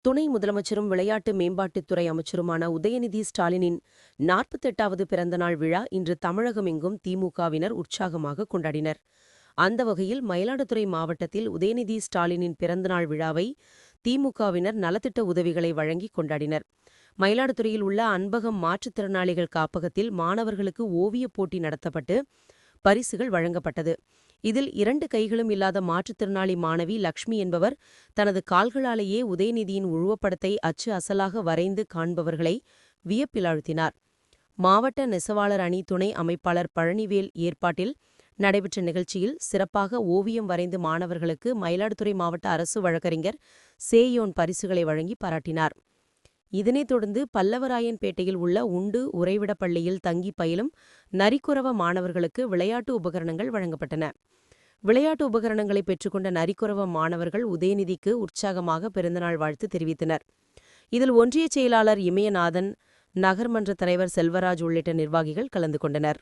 துணை முதலமைச்சரும் விளையாட்டு மேம்பாட்டுத்துறை அமைச்சருமான உதயநிதி ஸ்டாலினின் 48வது பிறந்தநாள் விழா இன்று தமிழகம் எங்கும் திமுகவினர் உற்சாகமாக கொண்டாடினர். அந்த வகையில் மயிலாடுதுறை மாவட்டத்தில் உதயநிதி ஸ்டாலினின் பிறந்தநாள் விழாவை திமுகவினர் நலத்திட்ட உதவிகளை வழங்கி கொண்டாடினர். மயிலாடுதுறையில் உள்ள அன்பகம் மாற்றுத்திறனாளிகள் காப்பகத்தில் மாணவர்களுக்கு ஓவியப் போட்டி நடத்தப்பட்டு பரிசுகள் வழங்கப்பட்டது. இதில் 2 கைகளும் இல்லாத மாற்றுத்திறனாளி மாணவி லக்ஷ்மி என்பவர் தனது கால்களாலேயே உதயநிதியின் உருவப்படத்தை அச்சு அசலாக வரைந்து காண்பவர்களை வியப்பில் ஆழ்த்தினார். மாவட்ட நெசவாளர் அணி துணை அமைப்பாளர் பழனிவேல் ஏற்பாட்டில் நடைபெற்ற நிகழ்ச்சியில் சிறப்பாக ஓவியம் வரைந்து மாணவர்களுக்கு மயிலாடுதுறை மாவட்ட அரசு வழக்கறிஞர் சேயோன் பரிசுகளை வழங்கி பாராட்டினார். இதனைத் தொடர்ந்து பல்லவராயன்பேட்டையில் உள்ள உண்டு உறைவிடப் பள்ளியில் தங்கி பயிலும் நரிக்குறவ மாணவர்களுக்கு விளையாட்டு உபகரணங்கள் வழங்கப்பட்டன. விளையாட்டு உபகரணங்களை பெற்றுக்கொண்ட நரிக்குறவ மாணவர்கள் உதயநிதிக்கு உற்சாகமாக பிறந்தநாள் வாழ்த்து தெரிவித்தனர். இதில் ஒன்றிய செயலாளர் இமயநாதன், நகர்மன்ற தலைவர் செல்வராஜ் உள்ளிட்ட நிர்வாகிகள் கலந்து கொண்டனர்.